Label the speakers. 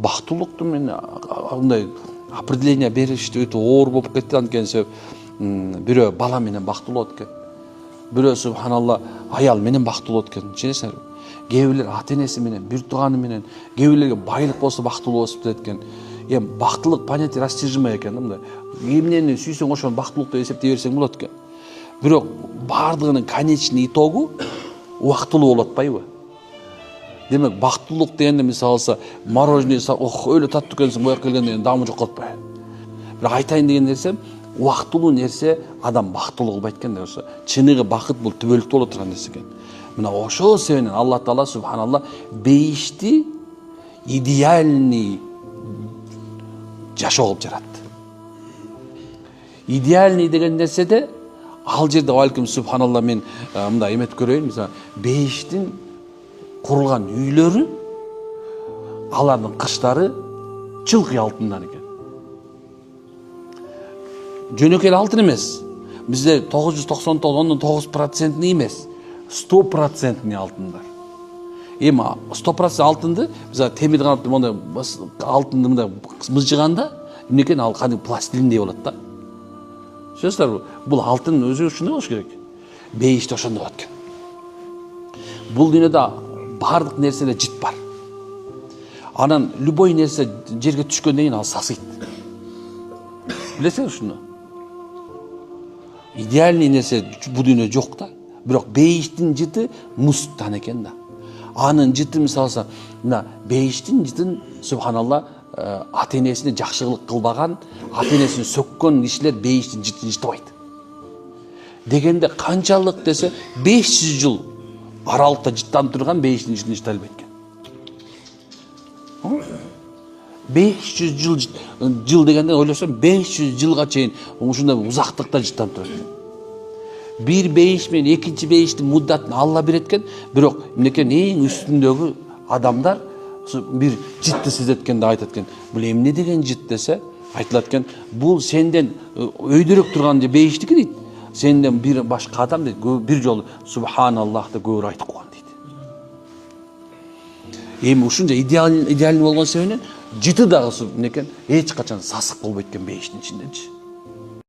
Speaker 1: бактылыктын мен андай определение беришти өтө оор болуп кетти. Анткени себеп бирөө бала менен бактылуу болот экен. Бирөө субханалла аял менен бактылуу болот экен. Түшүнөсүңөрбү? Кээ бирлер ата энеси менен, бир тууганы менен, кээ бирлерге байлык болсо бактылуу болуп кетет экен. Бактылык понятие растяжимый экен. Мындай эмнени сүйсөң ошону бактылык деп эсептей берсең болот экен. Бирок бардыгынын конечный итогу убактылуу болуп атпайбы? Демек бактылык дегенде мисалы мороженое өлө таттуу экенсиң, буяка келгенде даамы жок калып атпайбы? Бирок айтайын деген нерсем, убактылуу нерсе адам бактылуу кылбайт экен деп. Ошо чыныгы бакыт бул түбөлүктө боло турган нерсе экен. Мына ошол себептен Алла Таала субханалла бейишти идеальный жашоо кылып жаратты. Идеальный деген нерседе ал жерде балким субханалла мен мындай эмет көрөйүн, мисалы бейиштин курулган үйлөрү, алардын кыштары чылкый алтындан экен. Жөнөкөй алтын эмес. Бизде 999% эмес, 100% алтындар. Эми 100% алтынды биз темир канат мондай алтынды мындай мыжыганда эмнекен ал кадимки пластилиндей болот да. Сөздөр бул алтын өзү ушундай болуш керек. Бейиште ошондой болот экен. Бул дүйнөдө бардык нерседе жит бар. Анан любой нерсе жерге түшкөндөн кийин ал сасыйт. Билесиңер ушуну? Идеальный нерсе бул дүйнөдө жок да. Бирок бейиштин жыты музтан экен да. Анын жыты мисалы мына бейиштин жытын субханалла ата энесине жакшылык кылбаган, ата энесин сөккөн кишилер бейиштин жытын жытабайт. Дегенде канчалык десе 500 жыл аралыкта жыттанып турган бейиштин жытын жыта албайт экен. 500 жыл дегенде ойлосом 500 жылга чейин ушундай узактыкта жыттанып турат. Bir бейиш менен экинчи бейиштин муддатын Алла берет экен, бирок эмнекен эң үстүндөгү адамдар бир жытты сезеткенде айтат экен. Бул эмне деген жыт десе, айтылат экен, бул сенден өйдөрөк турган бейиштики дейт. Сенден бир башка адам дейт, бир жолу субханаллах деп көбүрөөк айтып койгон дейт. Эми ушунча идеальный болгон себебинен жыты дагы эмнекен эч качан сасык болбойт экен бейиштин ичиндечи.